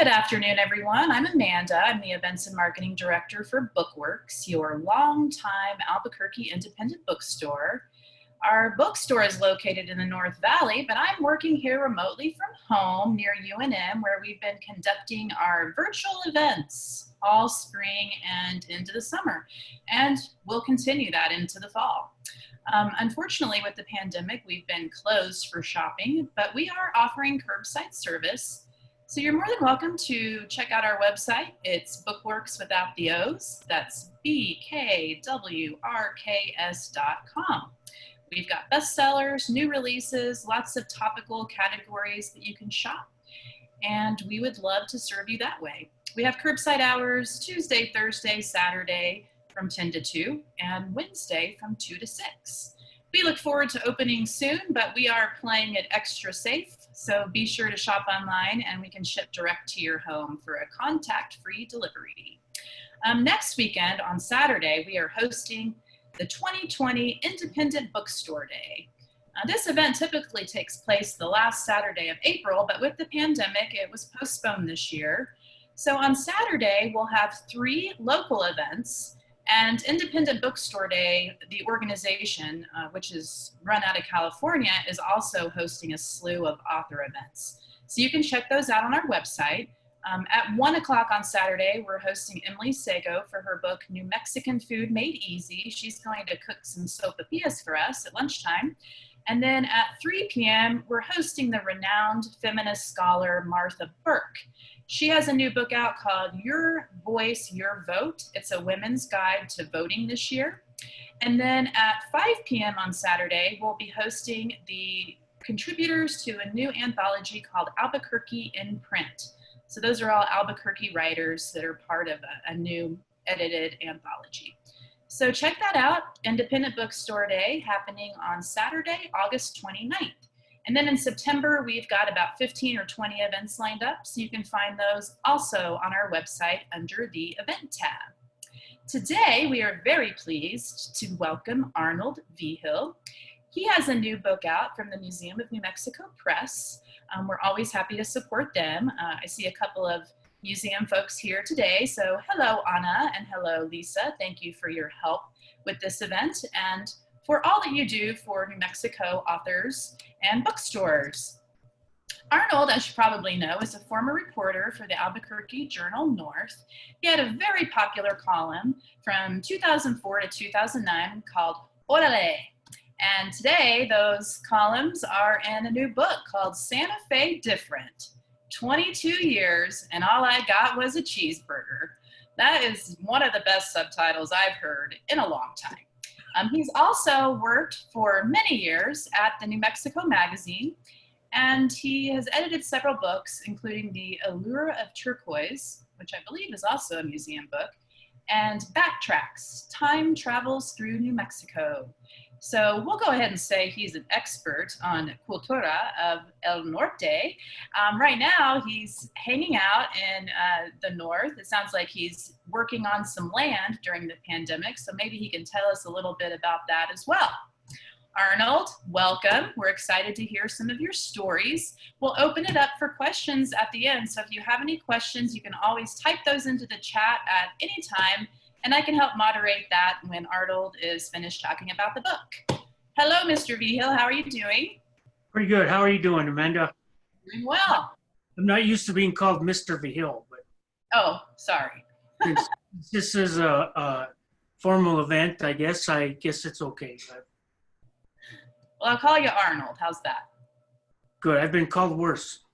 Good afternoon, everyone. I'm Amanda. I'm the Events and Marketing Director for Bookworks, your longtime Albuquerque independent bookstore. Our bookstore is located in the North Valley, but I'm working here remotely from home near UNM, where we've been conducting our virtual events all spring and into the summer, and we'll continue that into the fall. Unfortunately, with the pandemic, we've been closed for shopping, but we are offering curbside service. So you're more than welcome to check out our website. It's Bookworks without the O's. That's BKWRKS.com. We've got bestsellers, new releases, lots of topical categories that you can shop, and we would love to serve you that way. We have curbside hours Tuesday, Thursday, Saturday from 10 to 2, and Wednesday from 2 to 6. We look forward to opening soon, but we are playing it extra safe, so be sure to shop online and we can ship direct to your home for a contact-free delivery. Next weekend on Saturday, we are hosting the 2020 Independent Bookstore Day. This event typically takes place the last Saturday of April, but with the pandemic, it was postponed this year. So on Saturday, we'll have 3 local events. And Independent Bookstore Day, the organization, which is run out of California, is also hosting a slew of author events. So you can check those out on our website. At 1 o'clock on Saturday, we're hosting Emily Sago for her book, New Mexican Food Made Easy. She's going to cook some sopapillas for us at lunchtime. And then at 3 p.m., we're hosting the renowned feminist scholar, Martha Burke. She has a new book out called Your Voice, Your Vote. It's a women's guide to voting this year. And then at 5 p.m. on Saturday, we'll be hosting the contributors to a new anthology called Albuquerque in Print. So those are all Albuquerque writers that are part of a new edited anthology. So check that out, Independent Bookstore Day, happening on Saturday, August 29th. And then in September, we've got about 15 or 20 events lined up, so you can find those also on our website under the Event tab. Today, we are very pleased to welcome Arnold Vigil. He has a new book out from the Museum of New Mexico Press. We're always happy to support them. I see a couple of museum folks here today. So hello, Anna, and hello, Lisa. Thank you for your help with this event and for all that you do for New Mexico authors and bookstores. Arnold, as you probably know, is a former reporter for the Albuquerque Journal North. He had a very popular column from 2004 to 2009 called ÓRALE. And today, those columns are in a new book called Santa Fe Different. 22 years, and all I got was a cheeseburger. That is one of the best subtitles I've heard in a long time. He's also worked for many years at the New Mexico Magazine, and he has edited several books, including The Allure of Turquoise, which I believe is also a museum book, and Backtracks, Time Travels Through New Mexico. So we'll go ahead and say he's an expert on cultura of El Norte. Right now, he's hanging out in the North. It sounds like he's working on some land during the pandemic, so maybe he can tell us a little bit about that as well. Arnold, welcome. We're excited to hear some of your stories. We'll open it up for questions at the end, so if you have any questions, you can always type those into the chat at any time, and I can help moderate that when Arnold is finished talking about the book. Hello, Mr. Vigil. How are you doing? Pretty good. How are you doing, Amanda? Doing well. I'm not used to being called Mr. Vigil, but oh, sorry. since this is a formal event, I guess it's okay. But well, I'll call you Arnold. How's that? Good. I've been called worse.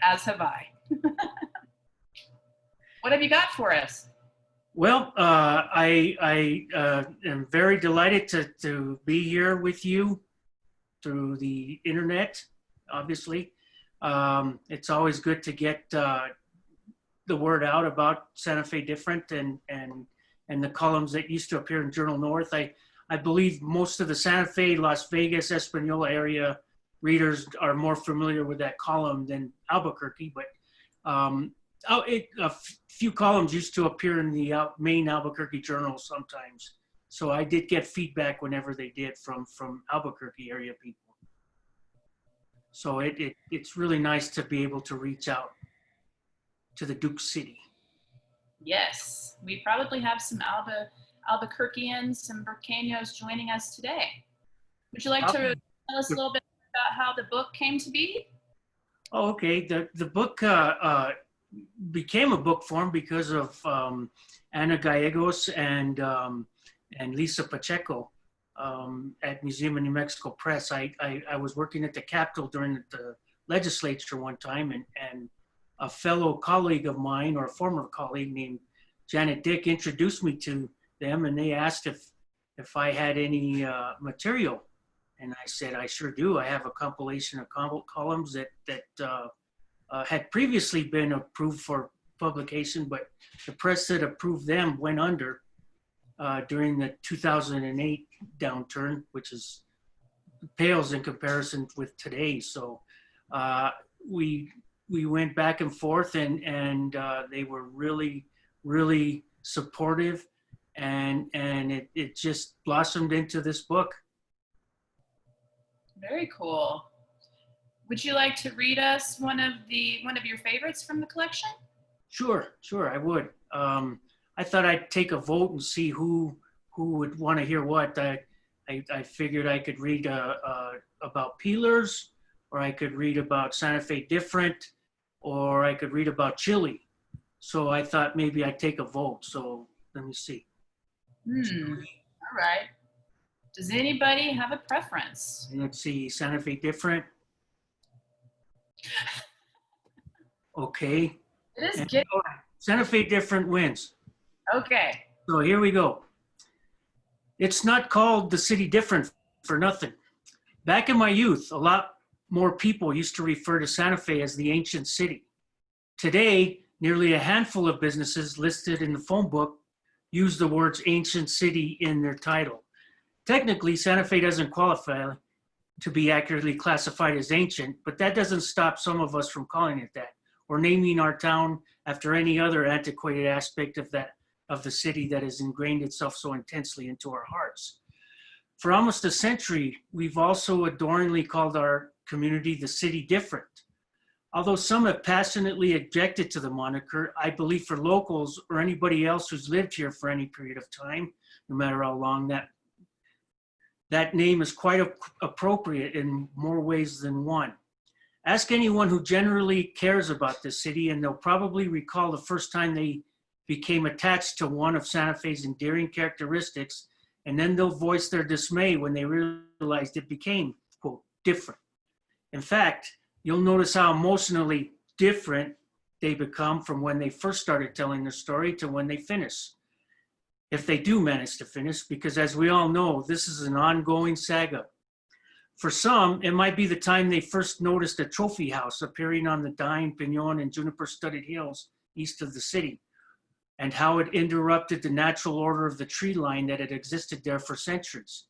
As have I. What have you got for us? Well, I am very delighted to be here with you through the internet, obviously. It's always good to get the word out about Santa Fe Different and the columns that used to appear in Journal North. I believe most of the Santa Fe, Las Vegas, Espanola area readers are more familiar with that column than Albuquerque, but a few columns used to appear in the main Albuquerque Journal sometimes. So I did get feedback whenever they did from Albuquerque area people. So it's really nice to be able to reach out. to the Duke City. Yes, we probably have some Albuquerqueans, some Burqueños joining us today. Would you like to tell us a little bit about how the book came to be? Oh, okay. The book became a book form because of Ana Gallegos and Lisa Pacheco at Museum of New Mexico Press. I was working at the Capitol during the legislature one time, and a fellow colleague of mine, or a former colleague named Janet Dick, introduced me to them, and they asked if I had any material. And I said, I sure do. I have a compilation of columns that had previously been approved for publication, but the press that approved them went under during the 2008 downturn, which is pales in comparison with today. So we went back and forth, and they were really, really supportive, and it just blossomed into this book. Very cool. Would you like to read us one of your favorites from the collection? Sure, I would. I thought I'd take a vote and see who would want to hear what. I figured I could read about peelers, or I could read about Santa Fe Different, or I could read about chili. So I thought maybe I'd take a vote. So let me see. All right. Does anybody have a preference? Let's see, Santa Fe Different. Okay. It is good. Santa Fe Different wins. Okay. So here we go. It's not called the city different for nothing. Back in my youth, a lot more people used to refer to Santa Fe as the ancient city. Today, nearly a handful of businesses listed in the phone book use the words ancient city in their title. Technically, Santa Fe doesn't qualify to be accurately classified as ancient, but that doesn't stop some of us from calling it that, or naming our town after any other antiquated aspect of the city that has ingrained itself so intensely into our hearts. For almost a century, we've also adoringly called our community the city different. Although some have passionately objected to the moniker, I believe for locals or anybody else who's lived here for any period of time, no matter how long, that name is quite appropriate in more ways than one. Ask anyone who generally cares about this city, and they'll probably recall the first time they became attached to one of Santa Fe's endearing characteristics, and then they'll voice their dismay when they realized it became, quote, different. In fact, you'll notice how emotionally different they become from when they first started telling their story to when they finish. If they do manage to finish, because as we all know, this is an ongoing saga. For some, it might be the time they first noticed a trophy house appearing on the Dine, Pinon, and Juniper-studded hills east of the city, and how it interrupted the natural order of the tree line that had existed there for centuries.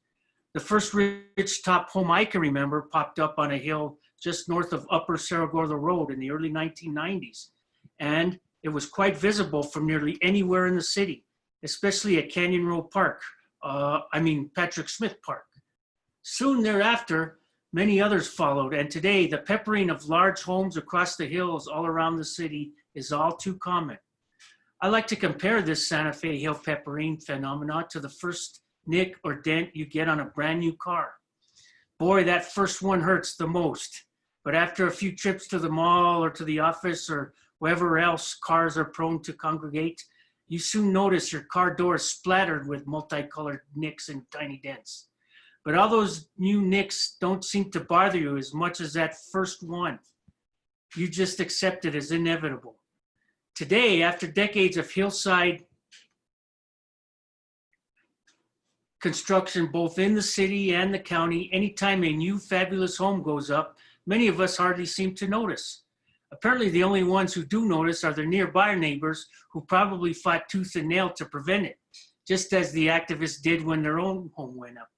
The first ridge-top home I can remember popped up on a hill just north of Upper Cerro Gordo Road in the early 1990s, and it was quite visible from nearly anywhere in the city, especially at Canyon Road Park, Patrick Smith Park. Soon thereafter, many others followed, and today the peppering of large homes across the hills all around the city is all too common. I like to compare this Santa Fe hill peppering phenomenon to the first nick or dent you get on a brand new car. Boy, that first one hurts the most, but after a few trips to the mall or to the office or wherever else cars are prone to congregate, you soon notice your car door is splattered with multicolored nicks and tiny dents. But all those new nicks don't seem to bother you as much as that first one. You just accept it as inevitable. Today, after decades of hillside construction, both in the city and the county, anytime a new fabulous home goes up, many of us hardly seem to notice. Apparently, the only ones who do notice are their nearby neighbors who probably fought tooth and nail to prevent it, just as the activists did when their own home went up.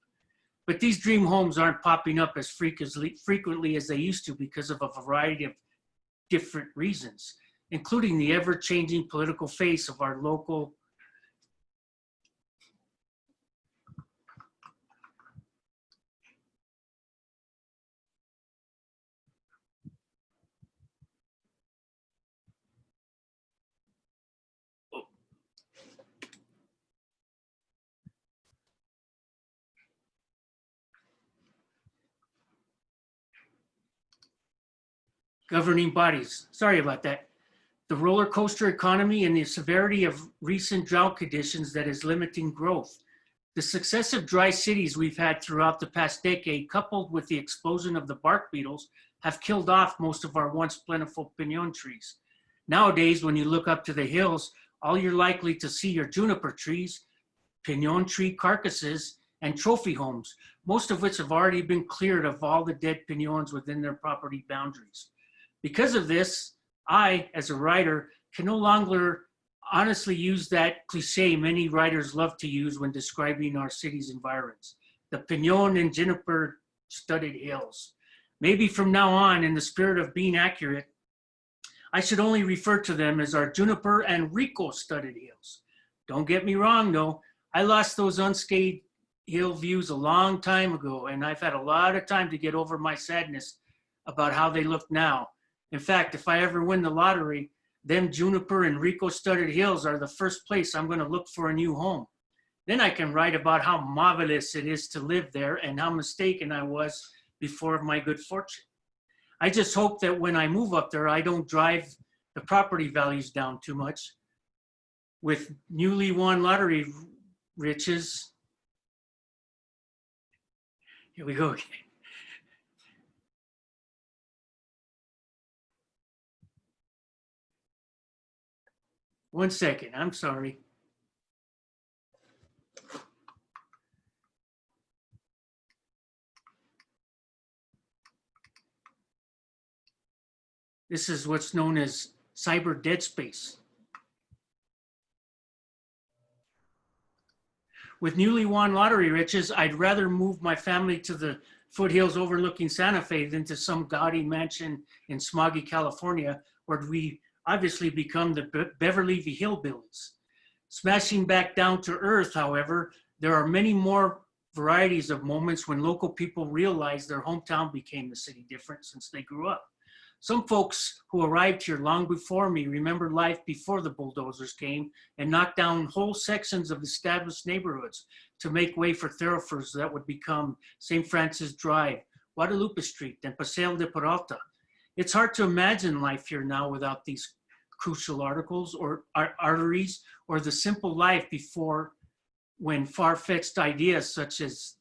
But these dream homes aren't popping up as frequently as they used to because of a variety of different reasons, including the ever-changing political face of our local governing bodies. Sorry about that. The roller coaster economy and the severity of recent drought conditions that is limiting growth. The successive dry cities we've had throughout the past decade, coupled with the explosion of the bark beetles, have killed off most of our once plentiful pinon trees. Nowadays, when you look up to the hills, all you're likely to see are juniper trees, pinon tree carcasses, and trophy homes, most of which have already been cleared of all the dead pinons within their property boundaries. Because of this, I, as a writer, can no longer honestly use that cliche many writers love to use when describing our city's environs, the pinon and juniper studded hills. Maybe from now on, in the spirit of being accurate, I should only refer to them as our juniper and Rico studded hills. Don't get me wrong though, I lost those unscathed hill views a long time ago, and I've had a lot of time to get over my sadness about how they look now. In fact, if I ever win the lottery, them juniper and Rico studded hills are the first place I'm going to look for a new home. Then I can write about how marvelous it is to live there and how mistaken I was before my good fortune. I just hope that when I move up there, I don't drive the property values down too much. With newly won lottery riches, here we go again. One second, I'm sorry. This is what's known as cyber dead space. With newly won lottery riches, I'd rather move my family to the foothills overlooking Santa Fe than to some gaudy mansion in smoggy California, where we obviously become the Beverly Hillbillies. Smashing back down to earth, however, there are many more varieties of moments when local people realize their hometown became the city different since they grew up. Some folks who arrived here long before me remember life before the bulldozers came and knocked down whole sections of established neighborhoods to make way for thoroughfares that would become St. Francis Drive, Guadalupe Street, and Paseo de Peralta. It's hard to imagine life here now without these crucial arteries or the simple life before, when far-fetched ideas such as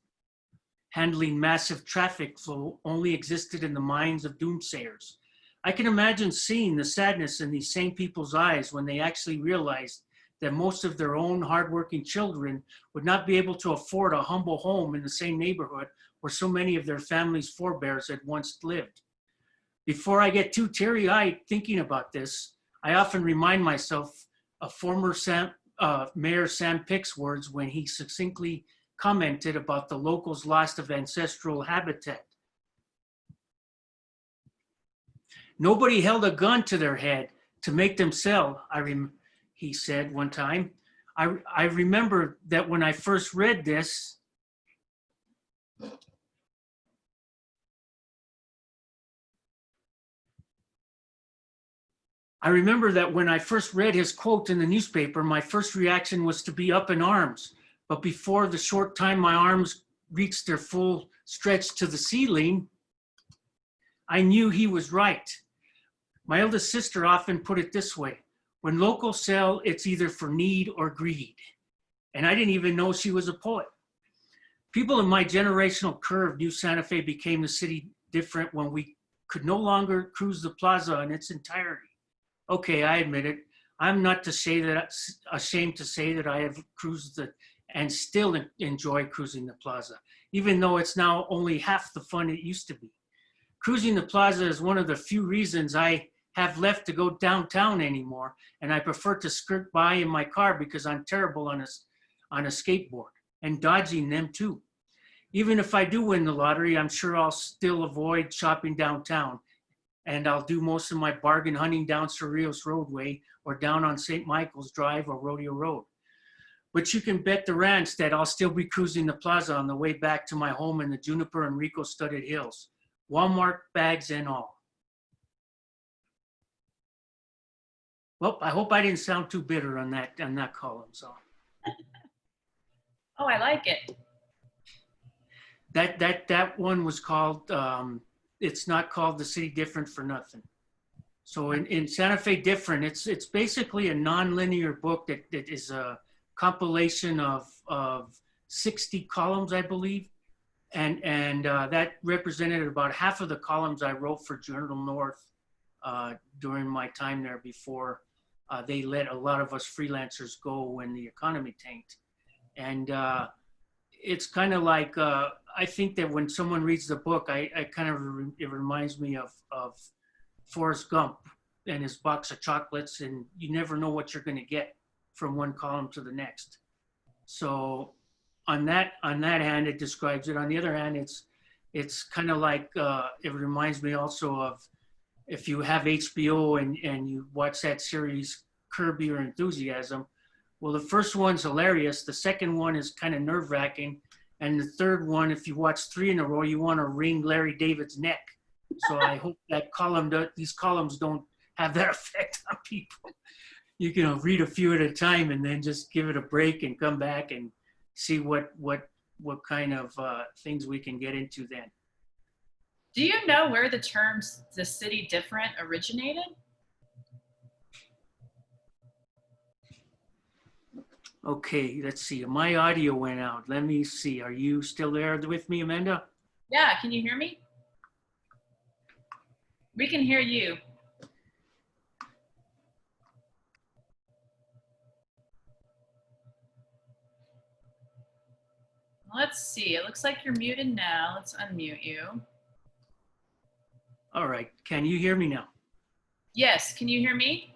handling massive traffic flow only existed in the minds of doomsayers. I can imagine seeing the sadness in these same people's eyes when they actually realized that most of their own hardworking children would not be able to afford a humble home in the same neighborhood where so many of their family's forebears had once lived. Before I get too teary-eyed thinking about this, I often remind myself of former Mayor Sam Pick's words when he succinctly commented about the locals' loss of ancestral habitat. Nobody held a gun to their head to make them sell, he said one time. I remember that when I first read this, his quote in the newspaper, my first reaction was to be up in arms. But before the short time my arms reached their full stretch to the ceiling, I knew he was right. My eldest sister often put it this way: when locals sell, it's either for need or greed. And I didn't even know she was a poet. People in my generational curve knew Santa Fe became the city different when we could no longer cruise the plaza in its entirety. Okay, I admit it. I'm not ashamed to say that I have cruised and still enjoy cruising the plaza, even though it's now only half the fun it used to be. Cruising the plaza is one of the few reasons I have left to go downtown anymore, and I prefer to skirt by in my car because I'm terrible on a skateboard, and dodging them too. Even if I do win the lottery, I'm sure I'll still avoid shopping downtown, and I'll do most of my bargain hunting down Cerrillos Roadway or down on St. Michael's Drive or Rodeo Road. But you can bet the ranch that I'll still be cruising the plaza on the way back to my home in the Juniper and Rico studded hills, Walmart bags and all. Well, I hope I didn't sound too bitter on that column. So. Oh, I like it. That one was called, it's not called The City Different for nothing. So in Santa Fe different, it's basically a non-linear book that is a compilation of 60 columns, I believe. And that represented about half of the columns I wrote for Journal North during my time there before they let a lot of us freelancers go when the economy tanked. And it's kind of like, I think that when someone reads the book, it reminds me of Forrest Gump and his box of chocolates, and you never know what you're going to get from one column to the next. So on that hand, it describes it. On the other hand, it's kind of like, it reminds me also of if you have HBO and you watch that series, Curb Your Enthusiasm. Well, the first one's hilarious. The second one is kind of nerve-wracking. And the third one, if you watch 3 in a row, you want to wring Larry David's neck. So I hope that these columns don't have that effect on people. You can read a few at a time and then just give it a break and come back and see what kind of things we can get into then. Do you know where the terms "the city different" originated? Okay, let's see. My audio went out. Let me see. Are you still there with me, Amanda? Yeah, can you hear me? We can hear you. Let's see. It looks like you're muted now. Let's unmute you. All right. Can you hear me now? Yes. Can you hear me?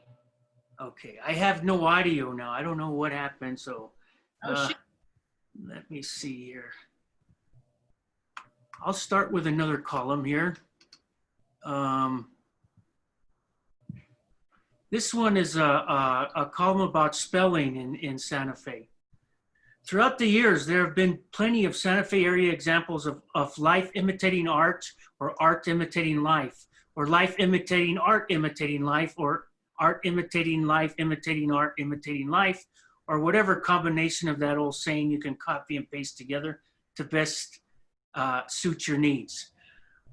Okay. I have no audio now. I don't know what happened. So Shit. let me see here. I'll start with another column here. This one is a column about spelling in Santa Fe. Throughout the years, there have been plenty of Santa Fe area examples of life imitating art, or art imitating life, or life imitating art imitating life, or art imitating life imitating art imitating life, or whatever combination of that old saying you can copy and paste together to best suit your needs.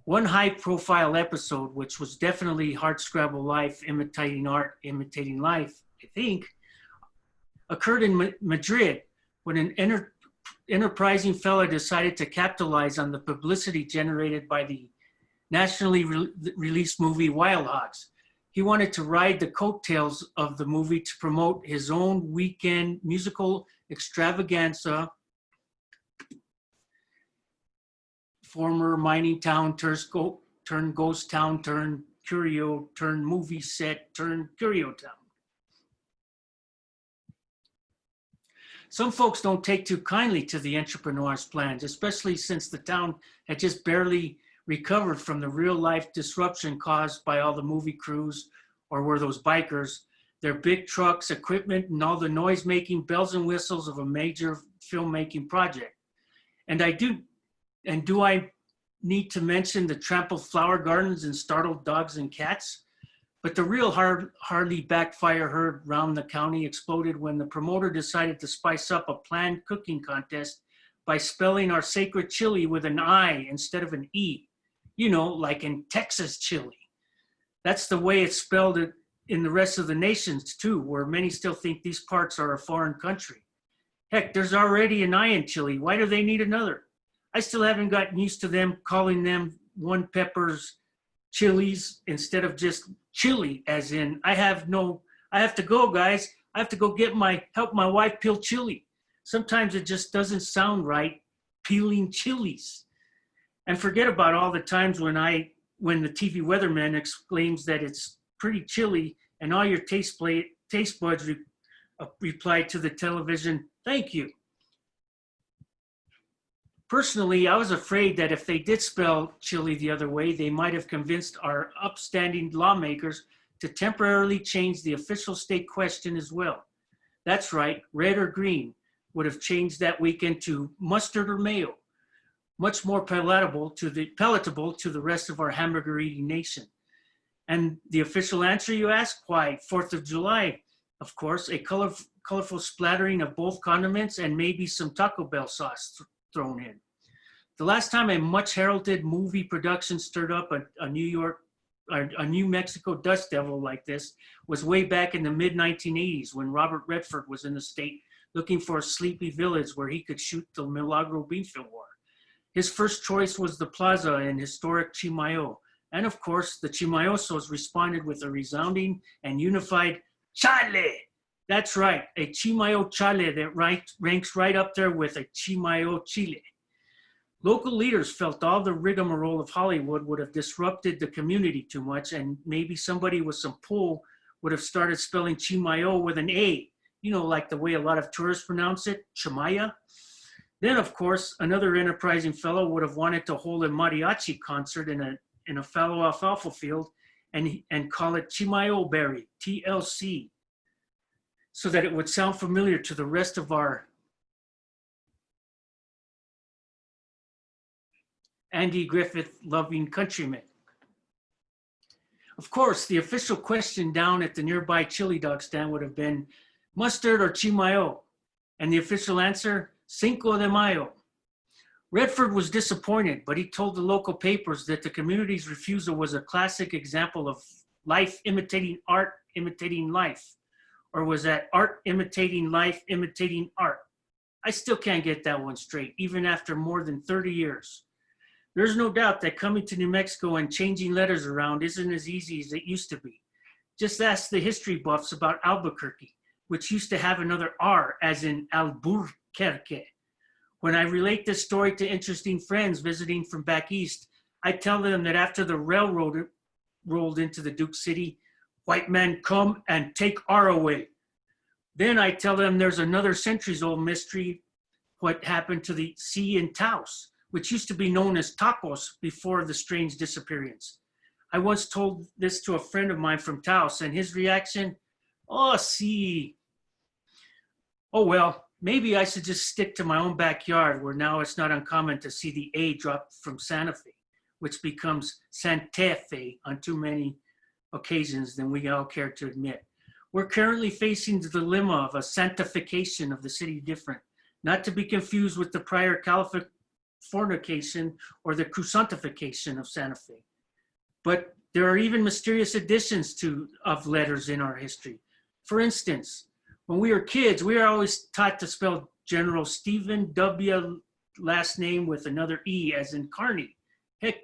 One high-profile episode, which was definitely hardscrabble life imitating art imitating life, I think, occurred in Madrid, when an enterprising fellow decided to capitalize on the publicity generated by the nationally released movie Wild Hogs. He wanted to ride the coattails of the movie to promote his own weekend musical extravaganza, former mining town turn ghost town turn curio turn movie set turn curio town. Some folks don't take too kindly to the entrepreneur's plans, especially since the town had just barely recovered from the real-life disruption caused by all the movie crews, or were those bikers, their big trucks, equipment, and all the noise-making bells and whistles of a major filmmaking project. And do I need to mention the trampled flower gardens and startled dogs and cats? But the real hardly backfire heard round the county exploded when the promoter decided to spice up a planned cooking contest by spelling our sacred chili with an I instead of an E. You know, like in Texas chili. That's the way it's spelled in the rest of the nations too, where many still think these parts are a foreign country. Heck, there's already an I in chili. Why do they need another? I still haven't gotten used to them calling them one peppers chilies instead of just chili, as in I have to go, guys. I have to go help my wife peel chili. Sometimes it just doesn't sound right, peeling chilies. And forget about all the times when the TV weatherman exclaims that it's pretty chilly and all your taste buds reply to the television, thank you. Personally, I was afraid that if they did spell chili the other way, they might have convinced our upstanding lawmakers to temporarily change the official state question as well. That's right, red or green would have changed that weekend to mustard or mayo, much more palatable to the rest of our hamburger-eating nation. And the official answer, you ask? Why, 4th of July, of course, a colorful splattering of both condiments and maybe some Taco Bell sauce thrown in. The last time a much heralded movie production stirred up a New York a New Mexico dust devil like this was way back in the mid-1980s when Robert Redford was in the state looking for a sleepy village where he could shoot the Milagro Beanfield War. His first choice was the plaza in historic Chimayo. And of course, the Chimayosos responded with a resounding and unified Chale. That's right, a Chimayo Chale that ranks right up there with a Chimayo Chile. Local leaders felt all the rigmarole of Hollywood would have disrupted the community too much, and maybe somebody with some pull would have started spelling Chimayo with an A, you know, like the way a lot of tourists pronounce it, Chimaya. Then, of course, another enterprising fellow would have wanted to hold a mariachi concert in a fallow alfalfa field and call it Chimayo Berry, TLC, so that it would sound familiar to the rest of our Andy Griffith loving countrymen. Of course, the official question down at the nearby chili dog stand would have been mustard or Chimayo, and the official answer, Cinco de Mayo. Redford was disappointed, but he told the local papers that the community's refusal was a classic example of life imitating art, imitating life. Or was that art imitating life, imitating art? I still can't get that one straight, even after more than 30 years. There's no doubt that coming to New Mexico and changing letters around isn't as easy as it used to be. Just ask the history buffs about Albuquerque, which used to have another R, as in Albuquerque. When I relate this story to interesting friends visiting from back east, I tell them that after the railroad rolled into the Duke City, white men come and take R away. Then I tell them there's another centuries-old mystery, what happened to the C in Taos, which used to be known as tacos before the strange disappearance. I once told this to a friend of mine from Taos, and his reaction, oh, see. Oh, well, maybe I should just stick to my own backyard where now it's not uncommon to see the A drop from Santa Fe, which becomes Santa Fe on too many occasions than we all care to admit. We're currently facing the dilemma of a sanctification of the city different, not to be confused with the prior Californication or the crucifixion of Santa Fe. But there are even mysterious additions of letters in our history. For instance, when we were kids, we were always taught to spell General Stephen W. last name with another E, as in Kearney. Heck,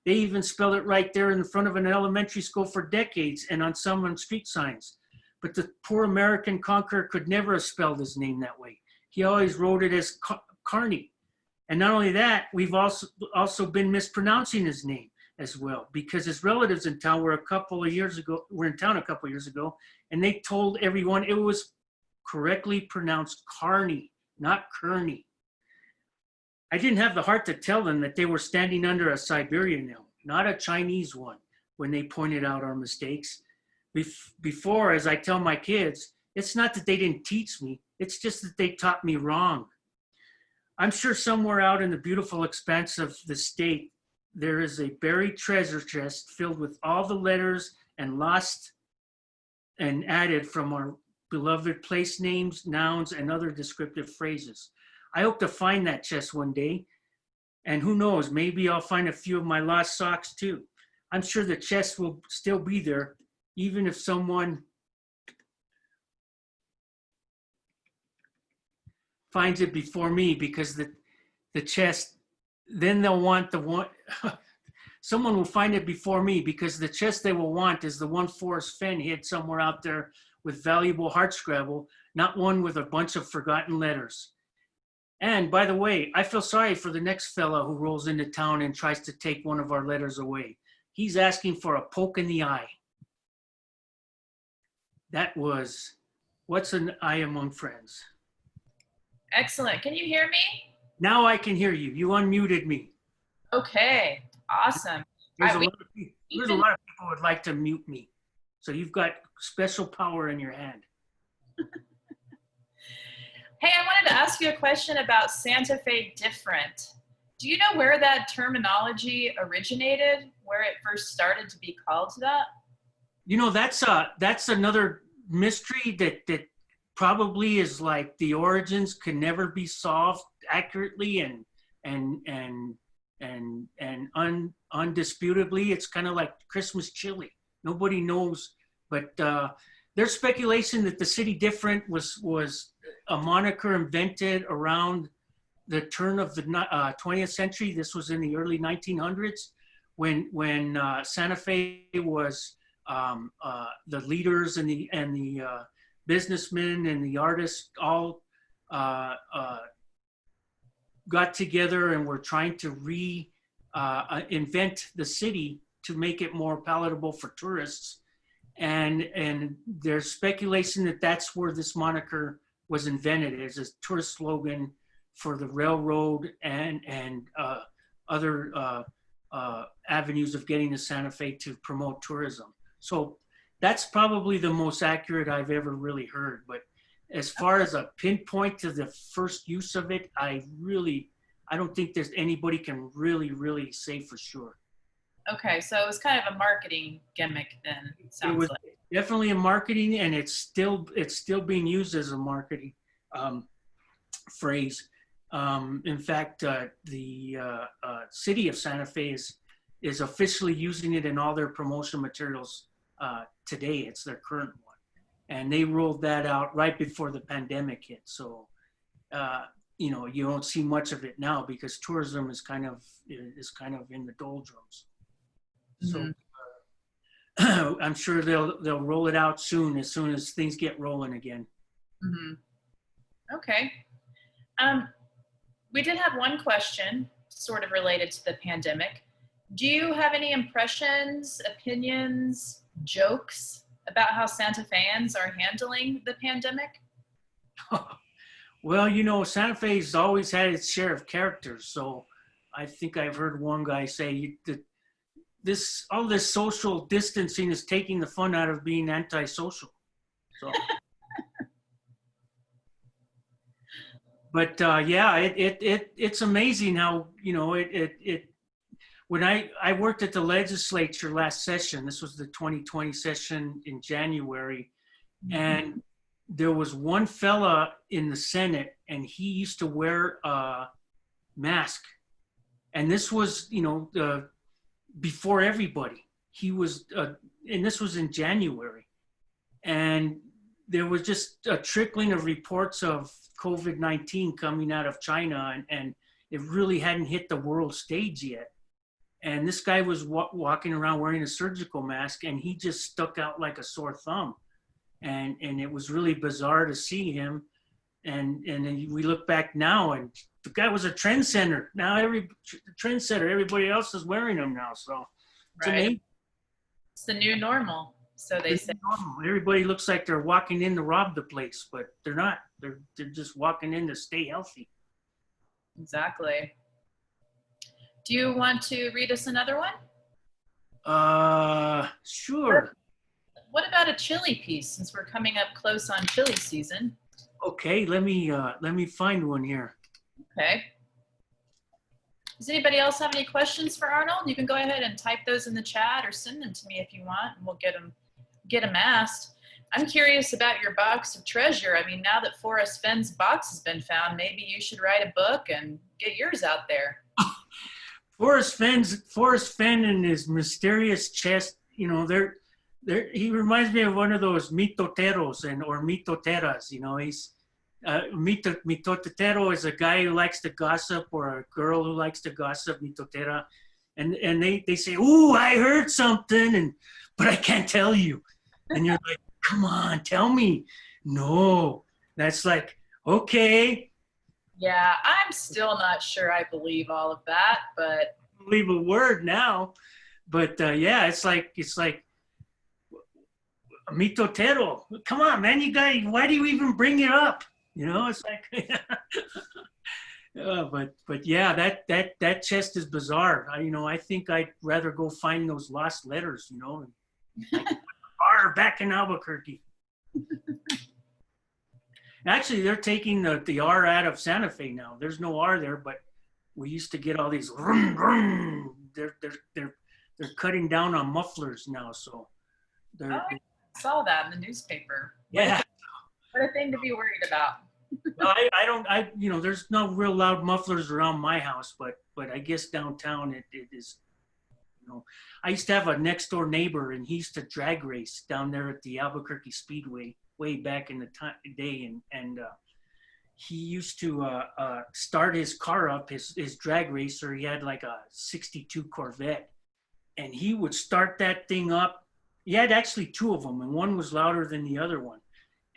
they even spelled it right there in the front of an elementary school for decades and on some street signs. But the poor American conqueror could never have spelled his name that way. He always wrote it as Kearney. And not only that, we've also been mispronouncing his name as well, because his relatives in town were in town a couple of years ago, and they told everyone it was correctly pronounced Kearney, not Kearney. I didn't have the heart to tell them that they were standing under a Siberian elm, not a Chinese one, when they pointed out our mistakes. Before, as I tell my kids, it's not that they didn't teach me, it's just that they taught me wrong. I'm sure somewhere out in the beautiful expanse of the state, there is a buried treasure chest filled with all the letters and lost and added from our beloved place names, nouns, and other descriptive phrases. I hope to find that chest one day. And who knows, maybe I'll find a few of my lost socks too. I'm sure the chest will still be there, even if someone finds it before me, because the chest, then they'll want the one, someone will find it before me, because the chest they will want is the one Forrest Fenn hid somewhere out there with valuable hardscrabble, not one with a bunch of forgotten letters. And by the way, I feel sorry for the next fella who rolls into town and tries to take one of our letters away. He's asking for a poke in the eye. That was What's an Eye Among Friends. Excellent. Can you hear me? Now I can hear you. You unmuted me. Okay, awesome. There's a lot of people who would like to mute me. So you've got special power in your hand. Hey, I wanted to ask you a question about Santa Fe different. Do you know where that terminology originated, where it first started to be called that? You know, that's another mystery that probably is like the origins can never be solved accurately and undisputably, it's kind of like Christmas chili. Nobody knows, but there's speculation that the City Different was a moniker invented around the turn of the 20th century. This was in the early 1900s when Santa Fe was the leaders and the businessmen and the artists all got together and were trying to invent the city to make it more palatable for tourists. And there's speculation that that's where this moniker was invented as a tourist slogan for the railroad and other avenues of getting to Santa Fe to promote tourism. So that's probably the most accurate I've ever really heard. But as far as a pinpoint to the first use of it, I don't think there's anybody can really say for sure. Okay, so it was kind of a marketing gimmick then, it sounds was like. Definitely a marketing, and it's still being used as a marketing phrase. In fact, the city of Santa Fe is officially using it in all their promotional materials today. It's their current one, and they rolled that out right before the pandemic hit. So, you don't see much of it now because tourism is kind of in the doldrums. So I'm sure they'll roll it out soon as things get rolling again. Mm-hmm. Okay. We did have one question sort of related to the pandemic. Do you have any impressions, opinions, jokes about how Santa Feans are handling the pandemic? Well, Santa Fe's always had its share of characters. So I think I've heard one guy say that all this social distancing is taking the fun out of being antisocial. So, but yeah, it's amazing how when I worked at the legislature last session, this was the 2020 session in January, and there was one fella in the Senate, and he used to wear a mask, and this was before everybody. He was, and this was in January, and there was just a trickling of reports of COVID-19 coming out of China, and it really hadn't hit the world stage yet. And this guy was walking around wearing a surgical mask, and he just stuck out like a sore thumb. And it was really bizarre to see him. And then we look back now, and the guy was a trendsetter. Now everybody else is wearing them now. So it's amazing. It's the new normal, so they say. Everybody looks like they're walking in to rob the place, but they're not. They're just walking in to stay healthy. Exactly. Do you want to read us another one? Sure. What about a chili piece, since we're coming up close on chili season? Okay, let me find one here. Okay. Does anybody else have any questions for Arnold? You can go ahead and type those in the chat or send them to me if you want, and we'll get them asked. I'm curious about your box of treasure. I mean, now that Forrest Fenn's box has been found, maybe you should write a book and get yours out there. Forrest Fenn and his mysterious chest, he reminds me of one of those mitoteros or mitoteras. He's mitotero is a guy who likes to gossip, or a girl who likes to gossip, mitotera, and they say, "Ooh, I heard something," but I can't tell you, and you're like, "Come on, tell me." No, that's like, okay. Yeah, I'm still not sure I believe all of that, but I believe a word now. But yeah, it's like mitotero. Come on, man, you guys, why do you even bring it up? It's like, but yeah, that chest is bizarre. I think I'd rather go find those lost letters, and back in Albuquerque. Actually, they're taking the R out of Santa Fe now. There's no R there, but we used to get all these. They're cutting down on mufflers now, so. I saw that in the newspaper. Yeah. What a thing to be worried about. Well, I don't, there's no real loud mufflers around my house, but I guess downtown it is, I used to have a next door neighbor and he used to drag race down there at the Albuquerque Speedway way back in the day. And he used to start his car up, his drag racer. He had like a 62 Corvette and he would start that thing up. He had actually two of them and one was louder than the other one.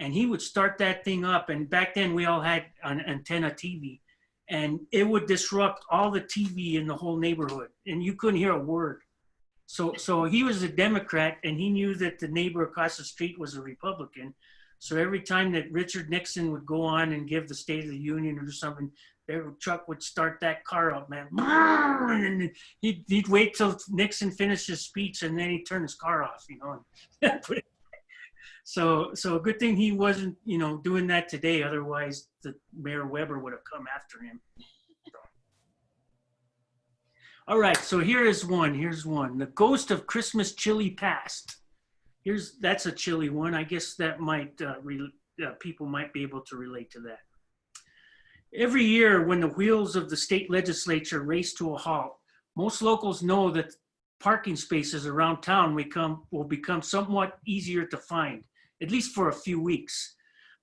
And he would start that thing up. And back then we all had an antenna TV and it would disrupt all the TV in the whole neighborhood and you couldn't hear a word. So he was a Democrat and he knew that the neighbor across the street was a Republican. So every time that Richard Nixon would go on and give the State of the Union or something, their truck would start that car up, man. And he'd wait till Nixon finished his speech and then he'd turn his car off, So a good thing he wasn't, doing that today. Otherwise, the Mayor Weber would have come after him. All right, so here's one. The Ghost of Christmas Chili Past. That's a chilly one. I guess that might, people might be able to relate to that. Every year when the wheels of the state legislature race to a halt, most locals know that parking spaces around town will become somewhat easier to find, at least for a few weeks.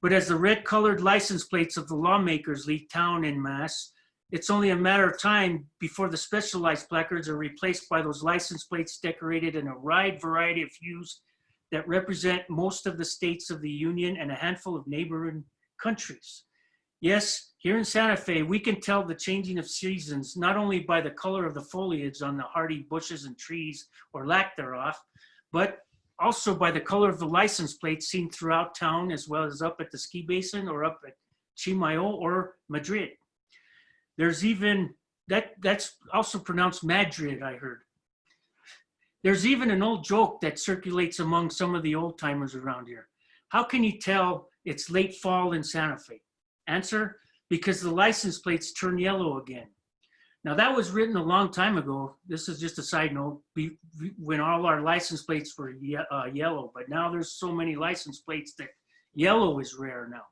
But as the red-colored license plates of the lawmakers leave town en masse, it's only a matter of time before the specialized placards are replaced by those license plates decorated in a wide variety of hues that represent most of the states of the Union and a handful of neighboring countries. Yes, here in Santa Fe, we can tell the changing of seasons not only by the color of the foliage on the hardy bushes and trees or lack thereof, but also by the color of the license plates seen throughout town, as well as up at the ski basin or up at Chimayo or Madrid. There's even, that's also pronounced Madrid, I heard. There's even an old joke that circulates among some of the old timers around here. How can you tell it's late fall in Santa Fe? Answer, because the license plates turn yellow again. Now that was written a long time ago. This is just a side note, when all our license plates were yellow, but now there's so many license plates that yellow is rare now.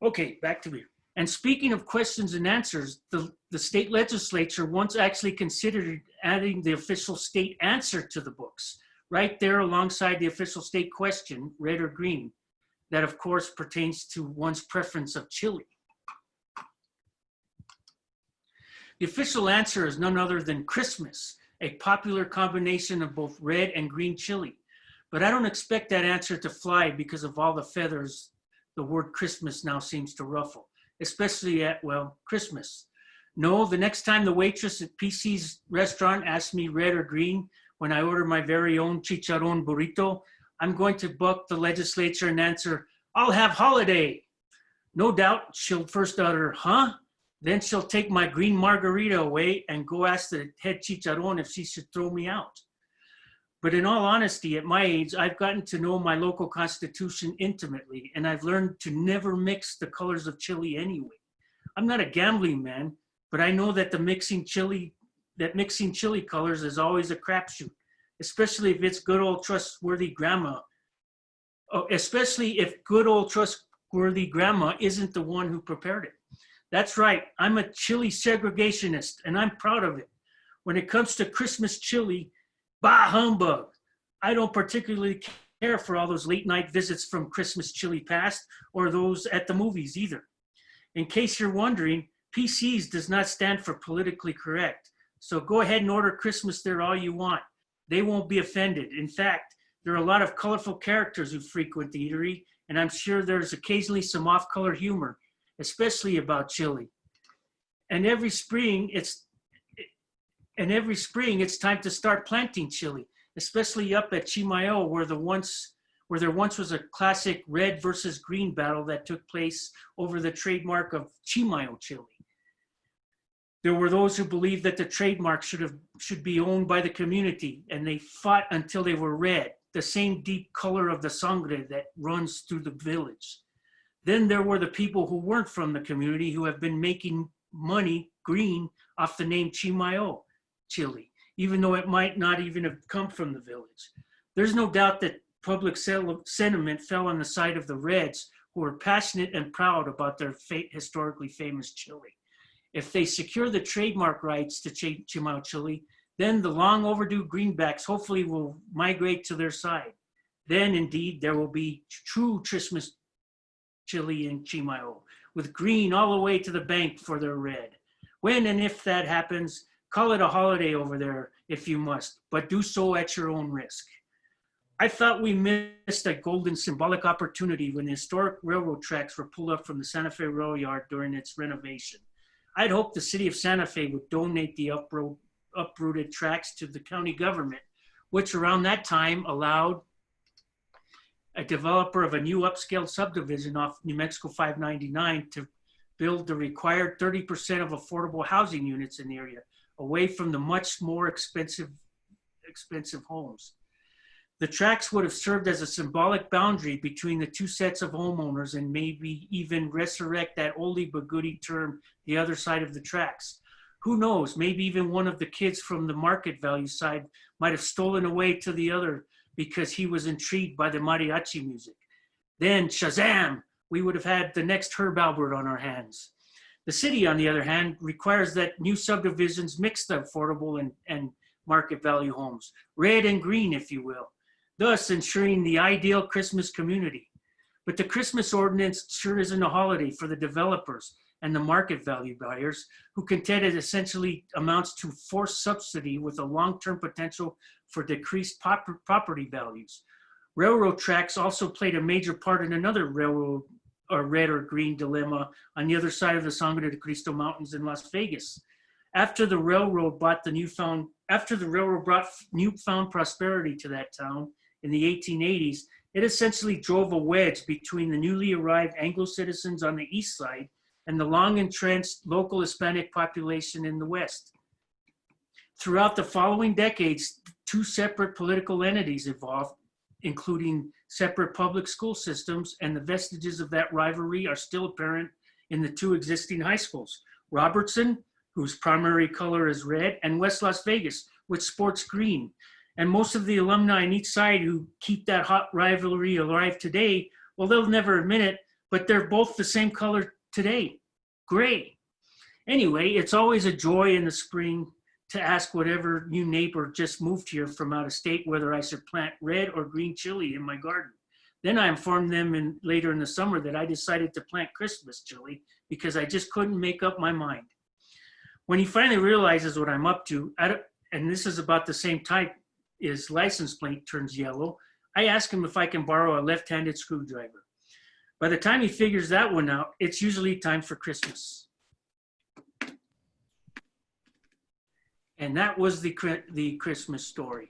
Okay, back to me. And speaking of questions and answers, the state legislature once actually considered adding the official state answer to the books, right there alongside the official state question, red or green. That of course pertains to one's preference of chili. The official answer is none other than Christmas, a popular combination of both red and green chili. But I don't expect that answer to fly because of all the feathers the word Christmas now seems to ruffle, especially at, well, Christmas. No, the next time the waitress at PC's restaurant asks me red or green when I order my very own chicharron burrito, I'm going to buck the legislature and answer, I'll have holiday. No doubt she'll first utter, huh? Then she'll take my green margarita away and go ask the head chicharron if she should throw me out. But in all honesty, at my age, I've gotten to know my local constitution intimately, and I've learned to never mix the colors of chili anyway. I'm not a gambling man, but I know that mixing chili colors is always a crapshoot, especially if it's good old trustworthy grandma. Especially if good old trustworthy grandma isn't the one who prepared it. That's right, I'm a chili segregationist, and I'm proud of it. When it comes to Christmas chili, bah humbug. I don't particularly care for all those late night visits from Christmas Chili Past or those at the movies either. In case you're wondering, PCs does not stand for politically correct. So go ahead and order Christmas there all you want. They won't be offended. In fact, there are a lot of colorful characters who frequent the eatery, and I'm sure there's occasionally some off-color humor, especially about chili. And every spring, it's time to start planting chili, especially up at Chimayo, where there once was a classic red versus green battle that took place over the trademark of Chimayo chili. There were those who believed that the trademark should be owned by the community, and they fought until they were red, the same deep color of the sangre that runs through the village. Then there were the people who weren't from the community who have been making money green off the name Chimayo chili, even though it might not even have come from the village. There's no doubt that public sentiment fell on the side of the Reds, who are passionate and proud about their historically famous chili. If they secure the trademark rights to Chimao chili, then the long overdue greenbacks hopefully will migrate to their side. Then indeed, there will be true Christmas chili in Chimao, with green all the way to the bank for their red. When and if that happens, call it a holiday over there if you must, but do so at your own risk. I thought we missed a golden symbolic opportunity when the historic railroad tracks were pulled up from the Santa Fe Rail Yard during its renovation. I'd hoped the city of Santa Fe would donate the uprooted tracks to the county government, which around that time allowed a developer of a new upscale subdivision off New Mexico 599 to build the required 30% of affordable housing units in the area, away from the much more expensive homes. The tracks would have served as a symbolic boundary between the two sets of homeowners and maybe even resurrect that oldie but goodie term, the other side of the tracks. Who knows, maybe even one of the kids from the market value side might have stolen away to the other because he was intrigued by the mariachi music. Then, Shazam, we would have had the next Herb Albert on our hands. The city, on the other hand, requires that new subdivisions mix the affordable and market value homes, red and green, if you will, thus ensuring the ideal Christmas community. But the Christmas ordinance sure isn't a holiday for the developers and the market value buyers, who contend it essentially amounts to forced subsidy with a long-term potential for decreased property values. Railroad tracks also played a major part in another railroad or red or green dilemma on the other side of the Sangre de Cristo Mountains in Las Vegas. After the railroad brought newfound prosperity to that town in the 1880s, it essentially drove a wedge between the newly arrived Anglo citizens on the east side and the long-entrenched local Hispanic population in the west. Throughout the following decades, two separate political entities evolved, including separate public school systems, and the vestiges of that rivalry are still apparent in the two existing high schools. Robertson, whose primary color is red, and West Las Vegas, which sports green. And most of the alumni on each side who keep that hot rivalry alive today, well, they'll never admit it, but they're both the same color today, gray. Anyway, it's always a joy in the spring to ask whatever new neighbor just moved here from out of state whether I should plant red or green chili in my garden. Then I informed them later in the summer that I decided to plant Christmas chili because I just couldn't make up my mind. When he finally realizes what I'm up to, and this is about the same time his license plate turns yellow, I ask him if I can borrow a left-handed screwdriver. By the time he figures that one out, it's usually time for Christmas. And that was the Christmas story.